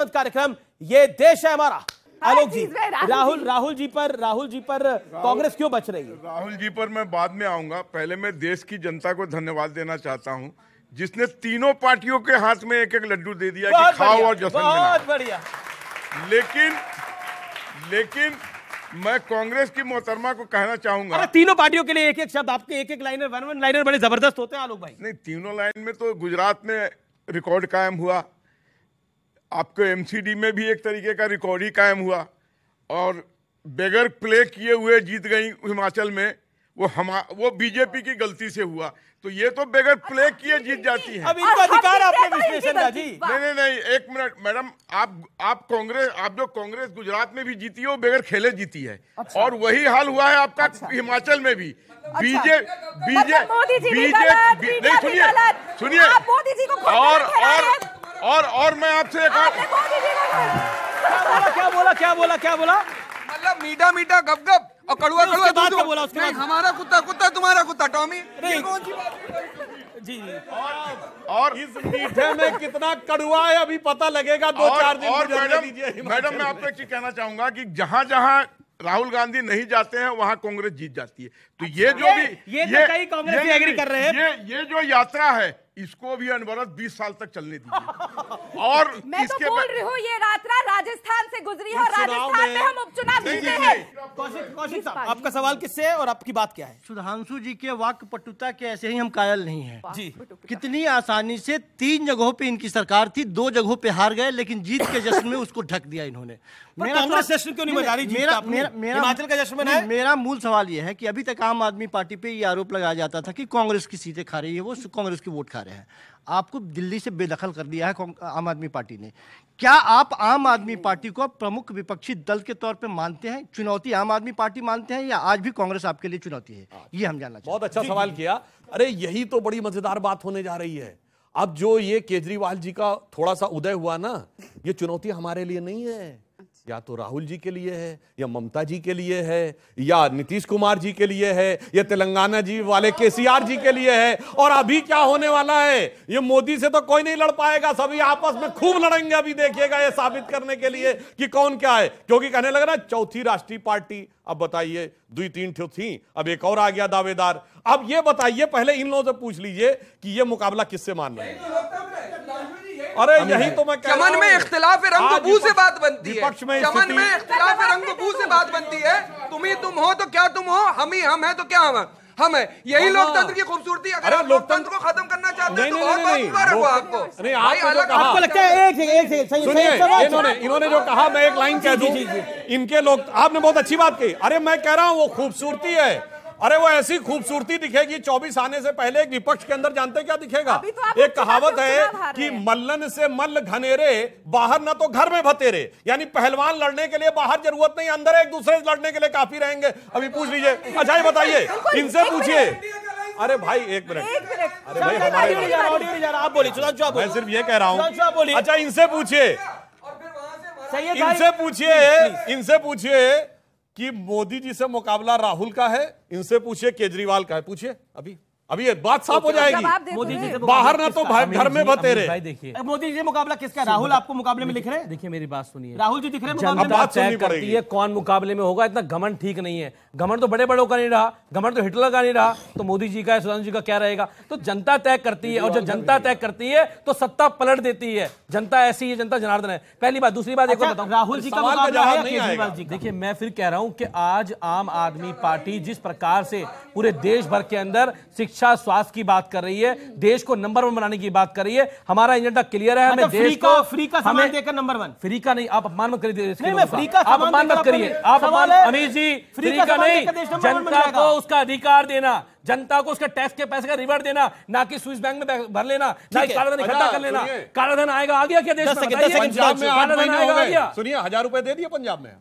कार्यक्रम ये देश है हमारा। आलोक जी, राहुल जी पर कांग्रेस क्यों बच रही है? राहुल जी पर मैं बाद में आऊंगा। पहले मैं देश की जनता को धन्यवाद देना चाहता हूं जिसने तीनों पार्टियों के हाथ में एक एक लड्डू दे दिया कि खाओ और जश्न मनाओ। बहुत बढ़िया। लेकिन मैं कांग्रेस की मोहतरमा को कहना चाहूंगा, अरे तीनों पार्टियों के लिए एक एक शब्द, आपके एक एक लाइनर, वन लाइनर बड़े जबरदस्त होते हैं आलोक भाई। नहीं, तीनों लाइन में तो गुजरात में रिकॉर्ड कायम हुआ, आपको एमसीडी में भी एक तरीके का रिकॉर्ड ही कायम हुआ, और बगैर प्ले किए हुए जीत गई हिमाचल में। वो बीजेपी की गलती से हुआ, तो ये तो बगैर प्ले किए जीत जाती है। अब इनका अधिकार आपने विश्लेषण का जी। नहीं, एक मिनट मैडम, आप जो कांग्रेस गुजरात में भी जीती है वो बगैर खेले जीती है। अच्छा। और वही हाल हुआ है आपका हिमाचल में भी। बीजेपी नहीं, सुनिए और मैं आपसे क्या बोला? मतलब मीठा मीठा गप गप और कड़ुआ कड़ुआ दूध बोला। उसके बाद हमारा कुत्ता तुम्हारा कुत्ता टॉमी। कौन सी बात जी। और इस मीठे में कितना कड़ुआ है अभी पता लगेगा 2-4 दिन। और मैडम मैं आपको एक चीज कहना चाहूंगा कि जहां जहां राहुल गांधी नहीं जाते हैं वहां कांग्रेस जीत जाती है। तो ये जो भी ये कई कांग्रेस एग्री कर रहे हैं, ये जो यात्रा है इसको भी अनवरत 20 साल तक चलने दीजिए। और मैं तो बोल रही हूँ ये यात्रा राजस्थान से गुजरी है और राजस्थान में हम उपचुनाव जीते हैं। कौशिक साहब, आपका सवाल किससे है और आपकी बात क्या है? सुधांशु जी के वाक्य पटुता के ऐसे ही हम कायल नहीं हैं जी। कितनी आसानी से 3 जगहों पे इनकी सरकार थी, 2 जगहों पे हार गए, लेकिन जीत के जश्न में उसको ढक दिया इन्होंने। कांग्रेस जश्न क्यों नहीं मना रही? हिमाचल का जश्न है। मेरा मूल सवाल यह है कि अभी तक आम आदमी पार्टी पे ये आरोप लगाया जाता था कि कांग्रेस की सीटें खा रही है, वो कांग्रेस की वोट खा रहे हैं। आपको दिल्ली से बेदखल कर दिया है आम आदमी पार्टी ने। क्या आप आम आदमी पार्टी को प्रमुख विपक्षी दल के तौर पे मानते हैं? चुनौती आम आदमी पार्टी मानते हैं या आज भी कांग्रेस आपके लिए चुनौती है? ये हम जानना चाहते हैं। बहुत अच्छा सवाल किया। अरे यही तो बड़ी मजेदार बात होने जा रही है। अब जो ये केजरीवाल जी का थोड़ा सा उदय हुआ ना, ये चुनौती हमारे लिए नहीं है, या तो राहुल जी के लिए है, या ममता जी के लिए है, या नीतीश कुमार जी के लिए है, या तेलंगाना जी वाले केसीआर जी के लिए है। और अभी क्या होने वाला है, ये मोदी से तो कोई नहीं लड़ पाएगा, सभी आपस में खूब लड़ेंगे। अभी देखिएगा ये साबित करने के लिए कि कौन क्या है, क्योंकि कहने लगा ना चौथी राष्ट्रीय पार्टी। अब बताइए 2-3 थी, अब एक और आ गया दावेदार। अब ये बताइए, पहले इन लोगों से पूछ लीजिए कि ये मुकाबला किससे मान रहे हैं। अरे यही तो मैं कह रहा हूं। चमन में इख्तिलाफ रंग-बू से बात बनती है। विपक्ष में चमन में इख्तिलाफ रंग-बू से बात बनती है। तुम ही तुम हो तो क्या तुम हो, हम ही हम है तो क्या हम है। यही लोकतंत्र की खूबसूरती। अगर आप लोकतंत्र को खत्म करना चाहते हैं तो बहुत बहुत मुबारक हो आपको। आपको लगता है एक सुनिए, इन्होंने जो कहा, मैं एक लाइन कह दूं। इनके लोग, आपने बहुत अच्छी बात कही। अरे मैं कह रहा हूं वो खूबसूरती है। अरे वो ऐसी खूबसूरती दिखेगी 24 आने से पहले। एक विपक्ष के अंदर जानते क्या दिखेगा? तो एक कहावत है कि मल्लन से मल्ल घनेरे, बाहर ना तो घर में भतेरे। यानी पहलवान लड़ने के लिए बाहर जरूरत नहीं, अंदर एक दूसरे से लड़ने के लिए काफी रहेंगे। अभी पूछ लीजिए। अच्छा ये बताइए, इनसे पूछिए। अरे भाई एक मिनट, अरे भाई हमारे आप बोलिए, मैं सिर्फ ये कह रहा हूं। अच्छा इनसे पूछिए, इनसे पूछिए कि मोदी जी से मुकाबला राहुल का है, इनसे पूछिए केजरीवाल का है। पूछिए, अभी ये बात साफ हो जाएगी। मोदी जी से बाहर ना तो घर में बतेरे। भाई देखिए, मोदी जी से मुकाबला किसका? राहुल आपको मुकाबले में लिख रहे हैं? देखिए मेरी बात सुनिए, राहुल जी दिख रहे हैं जनता तय करती है कौन मुकाबले में होगा। इतना घमंड ठीक नहीं है। घमंड तो बड़े बड़ों का नहीं रहा, घमंड तो हिटलर का नहीं रहा, तो मोदी जी का, सुशांत जी का क्या रहेगा? तो जनता तय करती है, और जब जनता तय करती है तो सत्ता पलट देती है। जनता ऐसी है, जनता जनार्दन है। पहली बात। दूसरी बात, एक और बताऊं, राहुल जी का मुकाबला है केजरीवाल जी? देखिए मैं फिर कह रहा हूं कि आज आम आदमी पार्टी जिस प्रकार से पूरे देश भर के अंदर शिक्षा स्वास्थ्य की बात कर रही है, देश को नंबर 1 बनाने की बात कर रही है, हमारा एजेंडा क्लियर है। हमें देश को फ्री का सामान देकर नंबर 1। फ्री का नहीं, आप अपमान मत करिए। आप अपमान मत करिए, आप अमीर जी, फ्री का नहीं, जनता को उसका अधिकार देना, जनता को उसके टैक्स के पैसे का रिवर्ट देना, ना कि स्विस बैंक में भर लेना, ना काला धन इकट्ठा कर लेना। काला धन आएगा, आ गया क्या देश में? पंजाब में 8 महीने हो गए। सुनिए 1000 रुपए दे दिए पंजाब में।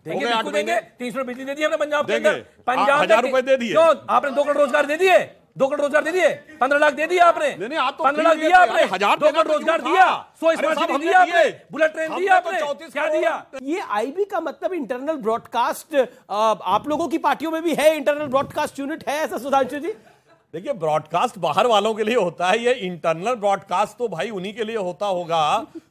देंगे, 300 बिजली दे दी हमने पंजाब के अंदर। पंजाब 1000 रुपए दे दिए। आपने 2 करोड़ रोजगार दे दिए, 2 करोड़ रोजगार दे दिए, 15 लाख दे दिया आपने। 15 लाख दिया आपने, 2 करोड़ रोजगार दिया, 100 स्मार्ट सिटी दिया आपने, बुलेट ट्रेन दिया आपने, क्या दिया? ये आईबी का मतलब इंटरनल ब्रॉडकास्ट आप लोगों की पार्टियों में भी है? इंटरनल ब्रॉडकास्ट यूनिट है ऐसा सुधांशु जी? देखिए, ब्रॉडकास्ट बाहर वालों के लिए होता है, ये इंटरनल ब्रॉडकास्ट तो भाई उन्हीं के लिए होता होगा।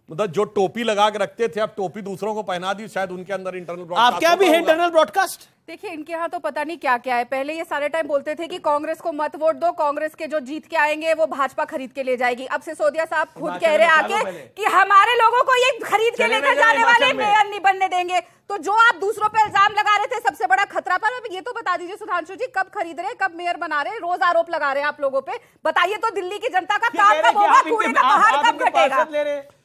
मतलब जो टोपी लगा के रखते थे, अब टोपी दूसरों को पहना दी, शायद उनके अंदर इंटरनल ब्रॉडकास्ट। आपके यहाँ भी है इंटरनल ब्रॉडकास्ट? देखिए, इनके यहाँ तो पता नहीं क्या क्या है। पहले ये सारे टाइम बोलते थे कि कांग्रेस को मत वोट दो, कांग्रेस के जो जीत के आएंगे वो भाजपा खरीद के ले जाएगी। अब सिसोदिया साहब खुद कह रहे आके कि हमारे लोगों को ये खरीद के लेकर जाने वाले मेयर नहीं बनने देंगे। तो जो आप दूसरों पे इल्जाम लगा रहे थे सबसे बड़ा खतरा पर, अब ये तो बता दीजिए सुधांशु जी, कब खरीद रहे, कब मेयर बना रहे, रोज आरोप लगा रहे हैं आप लोगों पे। बताइए तो दिल्ली की जनता का काम कब होगा, कूड़े का पहाड़ कब घटेगा?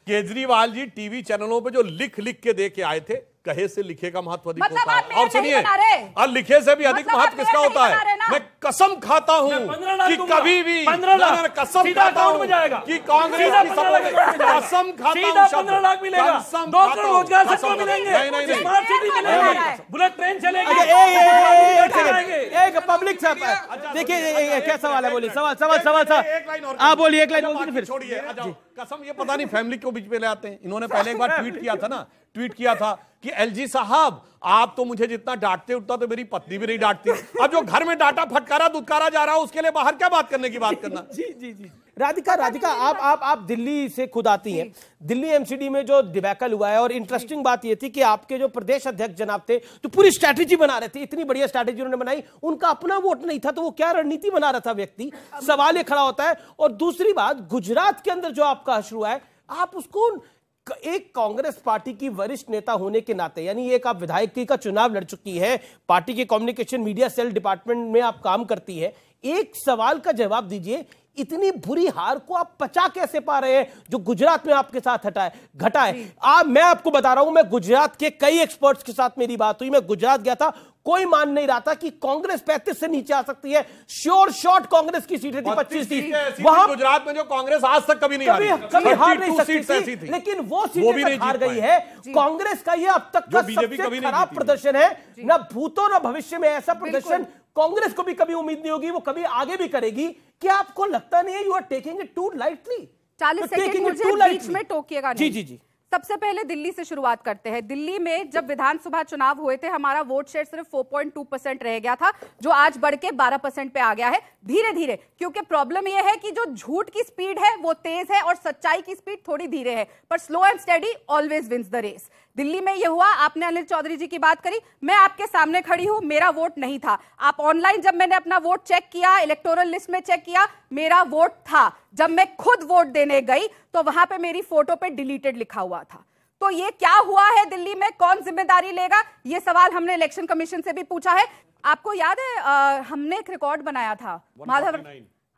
केजरीवाल जी टीवी चैनलों पे जो लिख लिख के दे के आए थे, कहे से लिखे का महत्व अधिक मतलब होता है। आप मेयर और सुनिए, नहीं बना रहे? और लिखे से भी अधिक मतलब महत्व आप किसका मेयर होता नहीं बना रहे है? ना? मैं कसम खाता हूं 15 लाख कि दूंगा। कभी भी 15 लाख कसम सीधा खाता अकाउंट में जाएगा हूं कि कांग्रेस सीधा की 15 लाख सपोर्ट, अकाउंट में जाएगा। कसम खाता सीधा हूं, 15 लाख मिलेगा, कसम 2 खाता करोड़ हूं, रोजगार कसम सबको मिलेंगे, नहीं स्मार्ट सिटी मिलेगी, बुलेट ट्रेन चलेगी। एक पब्लिक देखिए, क्या सवाल है? बोलिए, सवाल आप बोलिए, एक लाइन फिर छोड़िए। कसम, ये पता नहीं फैमिली को बीच में ले आते हैं। इन्होंने पहले एक बार ट्वीट किया था कि एलजी साहब, आप तो मुझे जितना डांटते उतना तो मेरी पत्नी भी नहीं डांटती। अब जो घर में डांटा फटकारा दुत्कारा जा रहा है, उसके लिए बाहर क्या बात करने की बात करना। जी। राधिका, आप दिल्ली से खुद आती हैं। दिल्ली एमसीडी में जो डिबैकल हुआ है, और इंटरेस्टिंग बात यह थी कि आपके जो प्रदेश अध्यक्ष जनाब थे तो पूरी स्ट्रैटेजी बना रहे थे, इतनी बढ़िया स्ट्रैटेजी उन्होंने बनाई। उनका अपना वोट नहीं था तो वो क्या रणनीति बना रहा था व्यक्ति, सवाल ये खड़ा होता है। और दूसरी बात, गुजरात के अंदर जो आपका अश्रु है, आप उसको एक कांग्रेस पार्टी की वरिष्ठ नेता होने के नाते, यानी एक आप विधायकी का चुनाव लड़ चुकी है, पार्टी के कम्युनिकेशन मीडिया सेल डिपार्टमेंट में आप काम करती है, एक सवाल का जवाब दीजिए, इतनी बुरी हार को आप पचा कैसे पा रहे हैं जो गुजरात में आपके साथ घटा है? मैं आपको बता रहा हूं, मैं गुजरात के कई एक्सपर्ट्स के साथ मेरी बात हुई, मैं गुजरात गया था, कोई मान नहीं रहा था कि कांग्रेस 35 से नीचे आ सकती है। श्योर शॉट कांग्रेस की सीटें थी 25 सीट वहां गुजरात में, जो कांग्रेस आज तक कभी हार नहीं सकती थी, लेकिन वो सीटें हार गई है। कांग्रेस का ये अब तक का सबसे खराब प्रदर्शन है। न भूतो न भविष्य में ऐसा प्रदर्शन कांग्रेस को भी कभी उम्मीद नहीं होगी, वो कभी आगे भी करेगी। क्या आपको लगता नहीं है you are taking it too lightly? 40 second मुझे बीच में टोकिएगा नहीं। जी। सबसे पहले दिल्ली से शुरुआत करते हैं। दिल्ली में जब विधानसभा चुनाव हुए थे, हमारा वोट शेयर सिर्फ 4.2% रह गया था, जो आज बढ़ के 12% पे आ गया है धीरे धीरे। क्योंकि प्रॉब्लम यह है कि जो झूठ की स्पीड है वो तेज है और सच्चाई की स्पीड थोड़ी धीरे है, पर slow and steady always wins the race. Delhi में यह हुआ। आपने अनिल चौधरी जी की बात करी, मैं आपके सामने खड़ी हूं, मेरा वोट नहीं था। आप ऑनलाइन जब मैंने अपना वोट चेक किया, इलेक्टोरल लिस्ट में चेक किया, मेरा वोट था। जब मैं खुद वोट देने गई तो वहां पे मेरी फोटो पे डिलीटेड लिखा हुआ था। तो ये क्या हुआ है दिल्ली में, कौन जिम्मेदारी लेगा? ये सवाल हमने इलेक्शन कमीशन से भी पूछा है। आपको याद है हमने एक रिकॉर्ड बनाया था माधव,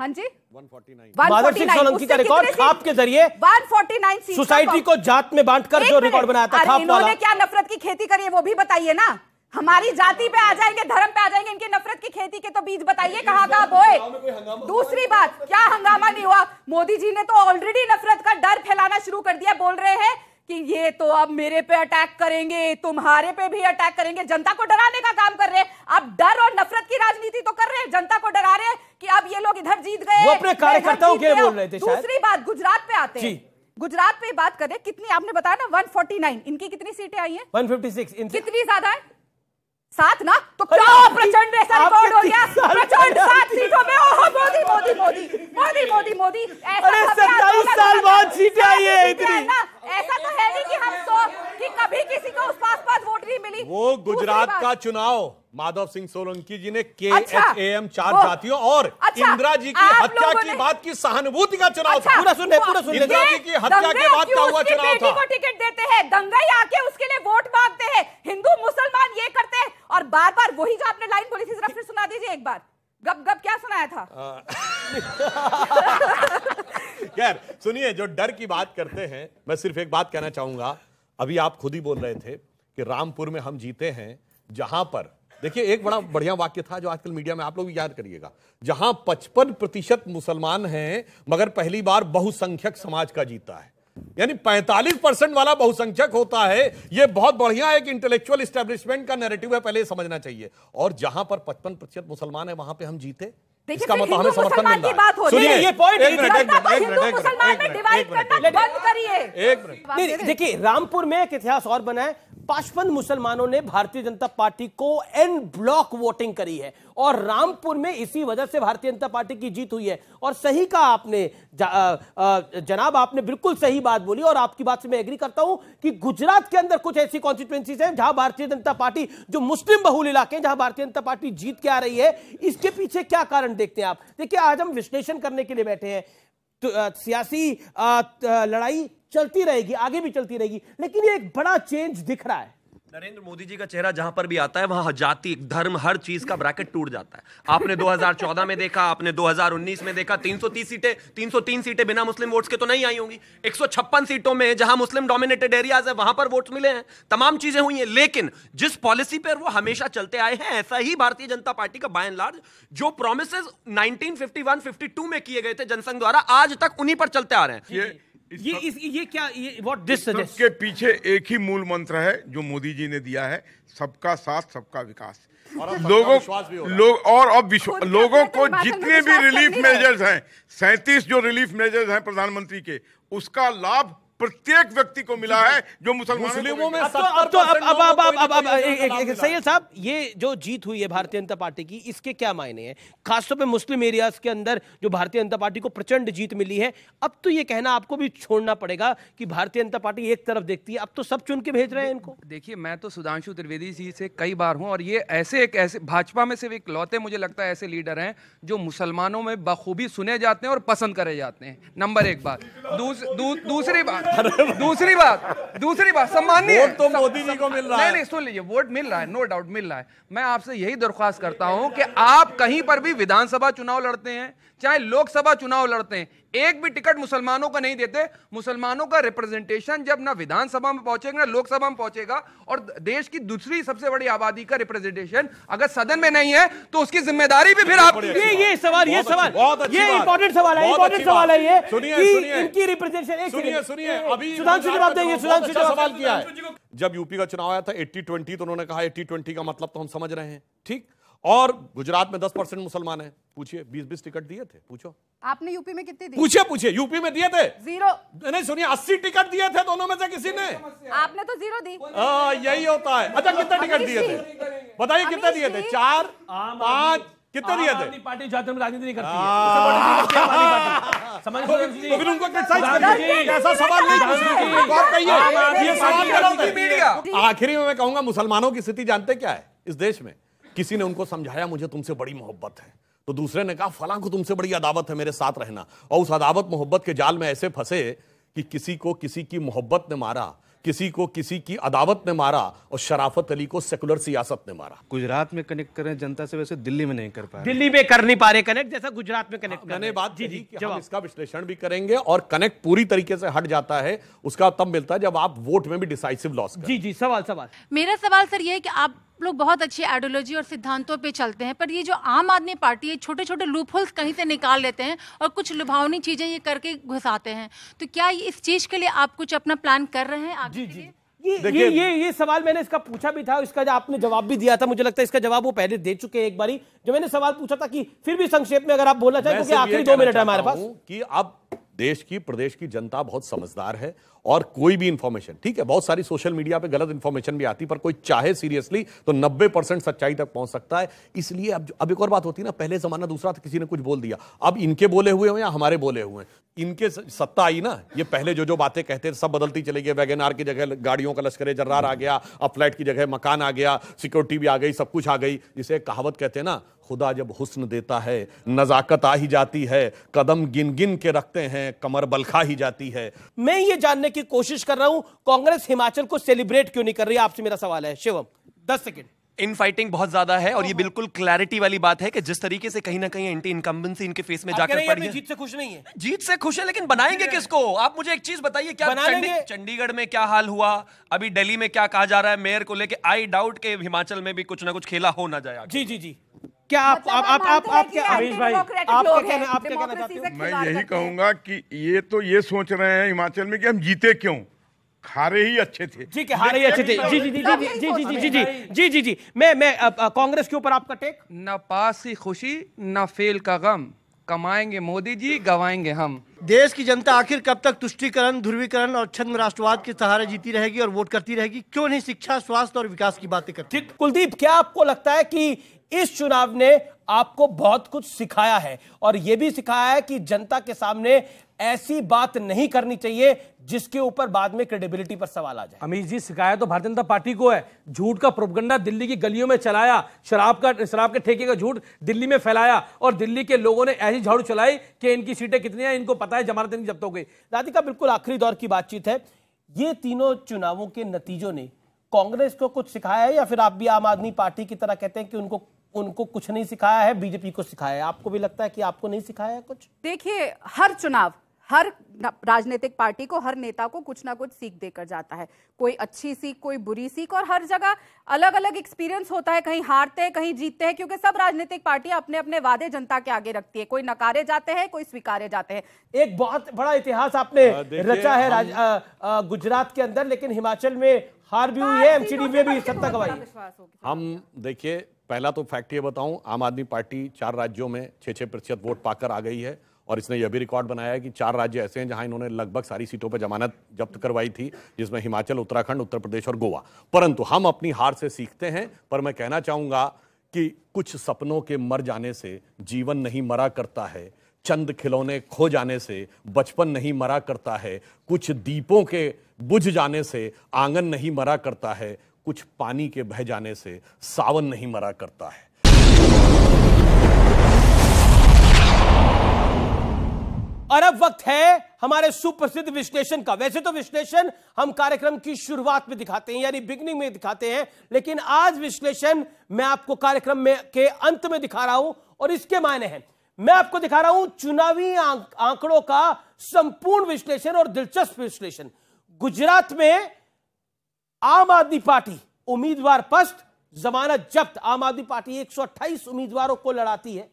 हाँ जी, 149 का रिकॉर्ड खाप के जरिए 149 सोसाइटी को जात में बांटकर जो रिकॉर्ड बनाया था खाप इन्होंने क्या नफरत की खेती करी है वो भी बताइए ना। हमारी जाति पे आ जाएंगे, धर्म पे आ जाएंगे, इनकी नफरत की खेती के तो बीज बताइए कहाँ कहाँ बोए। दूसरी बात, क्या हंगामा नहीं हुआ? मोदी जी ने तो ऑलरेडी नफरत का डर फैलाना शुरू कर दिया। बोल रहे हैं कि ये तो अब मेरे पे अटैक करेंगे, तुम्हारे पे भी अटैक करेंगे। जनता को डराने का काम कर रहे हैं। अब डर और नफरत की राजनीति तो कर रहे हैं, जनता को डरा रहे हैं कि अब ये लोग इधर जीत गए। वो अपने कार्यकर्ताओं के लिए बोल रहे थे। दूसरी बात, गुजरात पे आते हैं। गुजरात पे बात करें, कितनी आपने बताया ना 149, इनकी कितनी सीटें आई हैं? 156। कितनी ज्यादा है? 7 ना? तो क्या प्रचंड ऐसा रिकॉर्ड हो गया? प्रचंड 7 सीटों में। ओह मोदी मोदी मोदी मोदी मोदी मोदी। अरे 27 साल बाद सीटें आई है इतनी। ऐसा तो है नहीं कि हम कि कभी किसी को उस पास वोट नहीं मिली। वो गुजरात का चुनाव माधव सिंह सोलंकी जी ने KHAM 4 जातियों और इंदिरा जी की हत्या की बात की सहानुभूति का चुनाव था। पूरा सुन ले। इंदिरा जी की हत्या के बाद का हुआ चुनाव था। को टिकट देते हैं, दंगई आके उसके लिए वोट मांगते हैं, हिंदू मुसलमान ये करते हैं, और बार बार वही जो आपने लाइन बोली थी, जरा फिर सुना दीजिए एक बार। गप गप क्या सुनाया था? खैर सुनिए, जो डर की बात करते हैं, मैं सिर्फ एक बात कहना चाहूंगा। अभी आप खुद ही बोल रहे थे कि रामपुर में हम जीते हैं, जहां पर देखिए एक बड़ा बढ़िया वाक्य था जो आजकल मीडिया में आप लोग भी याद करिएगा, जहां 55% मुसलमान हैं मगर पहली बार बहुसंख्यक समाज का जीता है, यानी 45% वाला बहुसंख्यक होता है। यह बहुत बढ़िया एक इंटेलेक्चुअल एस्टेब्लिशमेंट का नैरेटिव है, पहले समझना चाहिए। और जहां पर 55% मुसलमान है वहां पे हम जीते, इसका मतलब हमें समर्थन मिल रहा है। सुनिए, ये पॉइंट एक मिनट। देखिए, रामपुर में एक इतिहास और बना है। 55 मुसलमानों ने भारतीय जनता पार्टी को एन ब्लॉक वोटिंग करी है, और रामपुर में इसी वजह से भारतीय जनता पार्टी की जीत हुई है। और सही कहा आपने जनाब, आपने बिल्कुल सही बात बोली और आपकी बात से मैं एग्री करता हूं कि गुजरात के अंदर कुछ ऐसी कॉन्स्टिट्यूएंसीज हैं जहां भारतीय जनता पार्टी, जो मुस्लिम बहुल इलाके हैं, जहां भारतीय जनता पार्टी जीत के आ रही है। इसके पीछे क्या कारण देखते हैं आप? देखिए, आज हम विश्लेषण करने के लिए बैठे हैं। तो सियासी लड़ाई चलती रहेगी, आगे भी चलती रहेगी, लेकिन ये एक बड़ा चेंज दिख रहा है। नरेंद्र मोदी जी का चेहरा जहां पर भी आता है वहां जाति, धर्म, हर चीज का ब्रैकेट टूट जाता है। आपने 2014 में देखा, आपने 2019 में देखा, 303 सीटें बिना मुस्लिम वोट्स के तो नहीं आई होंगी। 156 सीटों में जहां मुस्लिम डोमिनेटेड एरियाज है वहां पर वोट्स मिले हैं, तमाम चीजें हुई हैं। लेकिन जिस पॉलिसी पर वो हमेशा चलते आए हैं, ऐसा ही भारतीय जनता पार्टी का बाय एंड लार्ज जो प्रोमिसेस 1951-52 में किए गए थे जनसंघ द्वारा, आज तक उन्हीं पर चलते आ रहे हैं। ये क्या, ये व्हाट दिस सजेस्ट? के पीछे एक ही मूल मंत्र है जो मोदी जी ने दिया है, सबका साथ सबका विकास। लोगों को जितने भी रिलीफ मेजर्स हैं, 37 जो रिलीफ मेजर्स हैं प्रधानमंत्री के, उसका लाभ प्रत्येक व्यक्ति को मिला है जो मुसलमानों में। सैयद साहब, ये जो जीत हुई है भारतीय जनता पार्टी की, इसके क्या मायने हैं? खासतौर पे मुस्लिम एरियाज के अंदर जो भारतीय जनता पार्टी को प्रचंड जीत मिली है, अब तो ये कहना आपको भी छोड़ना पड़ेगा कि भारतीय जनता पार्टी एक तरफ देखती है, अब तो सब चुन के भेज रहे हैं इनको। देखिए, मैं तो सुधांशु त्रिवेदी जी से कई बार हूं और ये ऐसे भाजपा में सिर्फ इकलौते मुझे लगता है ऐसे लीडर हैं जो मुसलमानों में बखूबी सुने जाते हैं और पसंद करे जाते हैं। नंबर एक बात। दूसरी बात सम्माननीय वोट तो मोदी जी को मिल रहा है। नहीं, सुन लीजिए, वोट मिल रहा है, नो डाउट मिल रहा है। मैं आपसे यही दरख्वास्त करता हूं कि आप कहीं पर भी विधानसभा चुनाव लड़ते हैं, चाहे लोकसभा चुनाव लड़ते हैं, एक भी टिकट मुसलमानों को नहीं देते। मुसलमानों का रिप्रेजेंटेशन जब ना विधानसभा में पहुंचेगा ना लोकसभा में पहुंचेगा, और देश की दूसरी सबसे बड़ी आबादी का रिप्रेजेंटेशन अगर सदन में नहीं है तो उसकी जिम्मेदारी भी फिर आप। ये सवाल ये इंपॉर्टेंट सवाल है ये। सुनिए, इनकी रिप्रेजेंटेशन, सुनिए अभी सुधांशु जवाब देंगे। सुधांशु सवाल किया है, जब यूपी का चुनाव आया था 80-20, तो उन्होंने कहा 80-20 का मतलब तो हम समझ रहे हैं, ठीक। और गुजरात में 10% मुसलमान है, पूछिए 20-20 टिकट दिए थे, पूछो आपने यूपी में कितने दिए? पूछिए यूपी में दिए थे 0। नहीं, सुनिए 80 टिकट दिए थे दोनों में से किसी ने। आपने तो 0 दी। यही होता है। अच्छा, कितने टिकट दिए थे बताइए? कितने दिए थे? 4, 5, कितने दिए थे? पार्टी जाति में राजनीति नहीं करती है, समझ तो फिर उनको ऐसा सवाल नहीं। आखिरी में मैं कहूंगा, मुसलमानों की स्थिति जानते क्या है इस देश में? किसी ने उनको समझाया मुझे तुमसे बड़ी मोहब्बत है, तो दूसरे ने कहा फलां को तुमसे बड़ी अदावत है, मेरे साथ रहना। और उस अदावत मोहब्बत के जाल में ऐसे फंसे कि किसी को किसी की मोहब्बत ने मारा, किसी को किसी की अदावत ने मारा, और शराफत अली को सेकुलर सियासत ने मारा। गुजरात में कनेक्ट करें जनता से, वैसे दिल्ली में नहीं कर पा रहे। दिल्ली में कर नहीं पा रहे कनेक्ट, जैसा गुजरात में कनेक्ट। मैंने बात जी कि हम इसका विश्लेषण भी करेंगे, और कनेक्ट पूरी तरीके से हट जाता है उसका तब मिलता है जब आप वोट में भी डिसाइसिव लॉस करें। जी सवाल मेरा सवाल सर ये है कि आप लोग बहुत अच्छी आइडियोलॉजी और सिद्धांतों पे चलते हैं, पर ये जो आम आदमी पार्टी है, छोटे छोटे लूप होल्स कहीं से निकाल लेते हैं और कुछ लुभावनी चीजें ये करके घुसाते हैं। तो क्या इस चीज के लिए आप कुछ अपना प्लान कर रहे हैं आगे? जी ये सवाल मैंने इसका पूछा भी था, इसका आपने जवाब भी दिया था। मुझे लगता है इसका जवाब वो पहले दे चुके हैं एक बारी, जो मैंने सवाल पूछा था। कि फिर भी संक्षेप में अगर आप बोलना चाहें, क्योंकि आखिरी 2 मिनट है हमारे पास। कि अब देश की, प्रदेश की जनता बहुत समझदार है, और कोई भी इंफॉर्मेशन, ठीक है, बहुत सारी सोशल मीडिया पे गलत इंफॉर्मेशन भी आती, पर कोई चाहे सीरियसली तो 90% सच्चाई तक पहुंच सकता है। इसलिए अब एक और बात होती है ना, पहले जमाना दूसरा था, किसी ने कुछ बोल दिया, अब इनके बोले हुए हैं या हमारे बोले हुए हैं, इनके सत्ता आई ना, ये पहले जो बातें कहते थे सब बदलती चली गई। वैगन आर की जगह गाड़ियों का लश्कर जर्रार आ गया, अब फ्लैट की जगह मकान आ गया, सिक्योरिटी भी आ गई, सब कुछ आ गई। जिसे कहावत कहते हैं ना, खुदा जब हुस्न देता है नजाकत आ ही जाती है, कदम गिन गिन के रखते हैं कमर बलखा ही जाती है। मैं ये जानने की कोशिश कर रहा हूं, कांग्रेस हिमाचल को सेलिब्रेट क्यों नहीं कर रही? आपसे मेरा सवाल है शिवम, 10 सेकंड। इन फाइटिंग बहुत ज्यादा है, और ये बिल्कुल क्लैरिटी वाली बात है कि जिस तरीके से कहीं ना कहीं एंटी इनकम्बेंसी इनके फेस में जाकर पड़ी है। जीत से खुश नहीं है? जीत से खुश है, लेकिन बनाएंगे किसको? आप मुझे एक चीज बताइए, क्या चंडीगढ़ में क्या हाल हुआ, अभी दिल्ली में क्या कहा जा रहा है मेयर को लेके? आई डाउट के हिमाचल में भी कुछ ना कुछ खेला हो ना जाए। जी क्या आप क्या अमीश भाई आप क्या कहना चाहते हो? मैं यही कहूंगा कि ये सोच रहे हैं हिमाचल में कि हम जीते क्यों, खारे ही अच्छे थे। ठीक है, हारे ही अच्छे थे। जी मैं कांग्रेस के ऊपर आपका टेक? न पास की खुशी न फेल का गम, कमाएंगे मोदी जी गवाएंगे हम। देश की जनता आखिर कब तक तुष्टीकरण, ध्रुवीकरण और छद्म राष्ट्रवाद के सहारे जीती रहेगी और वोट करती रहेगी? क्यों नहीं शिक्षा, स्वास्थ्य और विकास की बातें करती? कुलदीप, क्या आपको लगता है कि इस चुनाव ने आपको बहुत कुछ सिखाया है और यह भी सिखाया है कि जनता के सामने ऐसी बात नहीं करनी चाहिए जिसके ऊपर बाद में क्रेडिबिलिटी पर सवाल आ जाए। अमीर जी, शिकायत तो भारतीय जनता पार्टी को है। झूठ का प्रोपगंडा दिल्ली की गलियों में चलाया, शराब के ठेके का झूठ दिल्ली में फैलाया और दिल्ली के लोगों ने ऐसी झाड़ू चलाई कि इनकी सीटें कितनी हैं इनको पता है, जमानत इनकी जब्त हो गई। राधिका, बिल्कुल आखिरी दौर की बातचीत है। ये तीनों चुनावों के नतीजों ने कांग्रेस को कुछ सिखाया है या फिर आप भी आम आदमी पार्टी की तरह कहते हैं कि उनको कुछ नहीं सिखाया है, बीजेपी को सिखाया है? आपको भी लगता है कि आपको नहीं सिखाया है कुछ? देखिए, हर चुनाव हर राजनीतिक पार्टी को, हर नेता को कुछ ना कुछ सीख देकर जाता है। कोई अच्छी सीख, कोई बुरी सीख, और हर जगह अलग अलग एक्सपीरियंस होता है। कहीं हारते हैं, कहीं जीतते हैं, क्योंकि सब राजनीतिक पार्टियां अपने अपने वादे जनता के आगे रखती है। कोई नकारे जाते हैं, कोई स्वीकारे जाते हैं। एक बहुत बड़ा इतिहास आपने रचा है गुजरात के अंदर, लेकिन हिमाचल में हार भी हुई है, एमसीडी में भी सत्ता गंवाई। हम देखिए, पहला तो फैक्ट ये बताऊं, आम आदमी पार्टी 4 राज्यों में 6-6% वोट पाकर आ गई है और इसने यह भी रिकॉर्ड बनाया है कि 4 राज्य ऐसे हैं जहां इन्होंने लगभग सारी सीटों पर जमानत जब्त करवाई थी, जिसमें हिमाचल, उत्तराखंड, उत्तर प्रदेश और गोवा। परंतु हम अपनी हार से सीखते हैं। पर मैं कहना चाहूंगा कि कुछ सपनों के मर जाने से जीवन नहीं मरा करता है, चंद खिलौने खो जाने से बचपन नहीं मरा करता है, कुछ दीपों के बुझ जाने से आंगन नहीं मरा करता है, कुछ पानी के बह जाने से सावन नहीं मरा करता है। और अब वक्त है हमारे सुप्रसिद्ध विश्लेषण का। वैसे तो विश्लेषण हम कार्यक्रम की शुरुआत में दिखाते हैं, यानी बिगनिंग में दिखाते हैं, लेकिन आज विश्लेषण मैं आपको कार्यक्रम में के अंत में दिखा रहा हूं और इसके मायने हैं, मैं आपको दिखा रहा हूं चुनावी आंकड़ों का संपूर्ण विश्लेषण और दिलचस्प विश्लेषण। गुजरात में आम आदमी पार्टी उम्मीदवार पस्त, जमानत जब्त। आम आदमी पार्टी 128 उम्मीदवारों को लड़ाती है,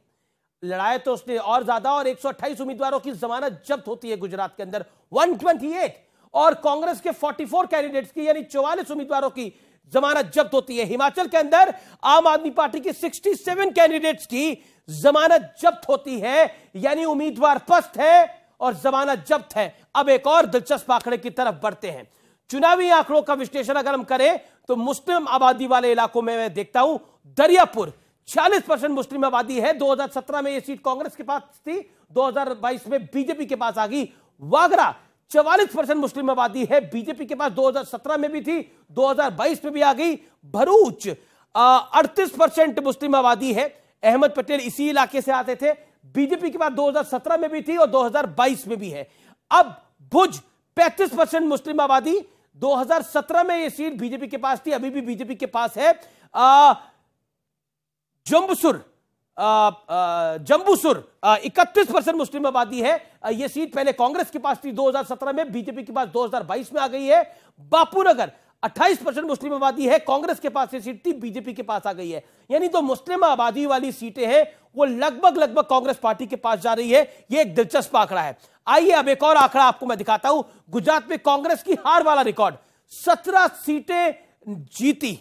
लड़ाए तो उसने और ज्यादा, और 128 उम्मीदवारों की जमानत जब्त होती है गुजरात के अंदर 128, और कांग्रेस के 44 कैंडिडेट्स की यानी 44 उम्मीदवारों की जमानत जब्त होती है। हिमाचल के अंदर आम आदमी पार्टी के 67 कैंडिडेट्स की जमानत जब्त होती है, यानी उम्मीदवार पस्त है और जमानत जब्त है। अब एक और दिलचस्प आंकड़े की तरफ बढ़ते हैं। चुनावी आंकड़ों का विश्लेषण अगर हम करें तो मुस्लिम आबादी वाले इलाकों में मैं देखता हूं दरियापुर 40% मुस्लिम आबादी है। 2017 में यह सीट कांग्रेस के पास थी, 2022 में बीजेपी के पास आ गई। वागरा 44% मुस्लिम आबादी है, बीजेपी के पास 2017 में भी थी, 2022 में भी आ गई। भरूच 38% मुस्लिम आबादी है। अहमद पटेल इसी इलाके से आते थे, बीजेपी के पास 2017 में भी थी और 2022 में भी है। अब भुज 35% मुस्लिम आबादी, 2017 में यह सीट बीजेपी के पास थी, अभी भी बीजेपी के पास है। जम्बूसुर 31% मुस्लिम आबादी है, यह सीट पहले कांग्रेस के पास थी 2017 में, बीजेपी के पास 2022 में आ गई है। बापूनगर 28% मुस्लिम आबादी है, कांग्रेस के पास ये सीट थी, बीजेपी के पास आ गई है। यानी तो मुस्लिम आबादी वाली सीटें हैं वो लगभग कांग्रेस पार्टी के पास जा रही है। यह एक दिलचस्प आंकड़ा है। आइए अब एक और आंकड़ा आपको मैं दिखाता हूं। गुजरात में कांग्रेस की हार वाला रिकॉर्ड, 17 सीटें जीती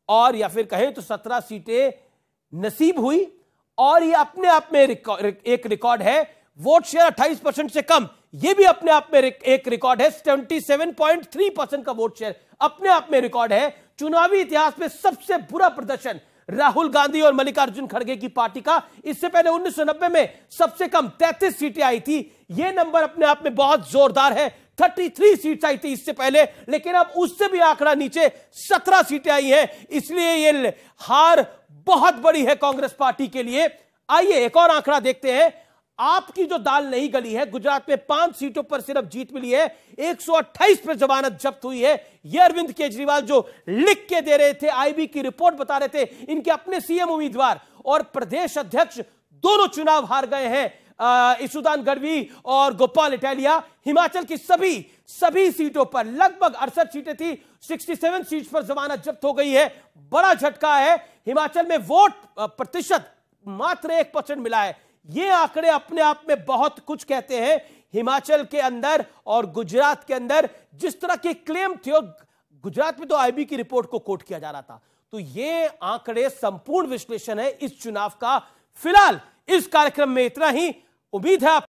और या फिर कहें तो 17 सीटें नसीब हुई, और यह अपने आप में एक रिकॉर्ड है। वोट शेयर 28% से कम, यह भी अपने आप में एक रिकॉर्ड है। 77.3% का वोट शेयर अपने आप में रिकॉर्ड है। चुनावी इतिहास में सबसे बुरा प्रदर्शन राहुल गांधी और मल्लिकार्जुन खड़गे की पार्टी का। इससे पहले 1990 में सबसे कम 33 सीटें आई थी। यह नंबर अपने आप में बहुत जोरदार है। 33 सीट्स आई थी इससे पहले, लेकिन अब उससे भी आंकड़ा नीचे 17 सीटें आई हैं। इसलिए यह हार बहुत बड़ी है कांग्रेस पार्टी के लिए। आइए एक और आंकड़ा देखते हैं। आपकी जो दाल नहीं गली है, गुजरात में 5 सीटों पर सिर्फ जीत मिली है, 128 पर जमानत जब्त हुई है। यह अरविंद केजरीवाल जो लिख के दे रहे थे, आईबी की रिपोर्ट बता रहे थे, इनके अपने सीएम उम्मीदवार और प्रदेश अध्यक्ष दोनों चुनाव हार गए हैं, ईसुदान गढ़वी और गोपाल इटालिया। हिमाचल की सभी सीटों पर लगभग 68 सीटें थी, 67 सीट्स पर जमानत जब्त हो गई है। बड़ा झटका है। हिमाचल में वोट प्रतिशत मात्र 1% मिला है। ये आंकड़े अपने आप में बहुत कुछ कहते हैं। हिमाचल के अंदर और गुजरात के अंदर जिस तरह के क्लेम थे, गुजरात में तो आईबी की रिपोर्ट को कोट किया जा रहा था। तो ये आंकड़े संपूर्ण विश्लेषण है इस चुनाव का। फिलहाल इस कार्यक्रम में इतना ही। उम्मीद है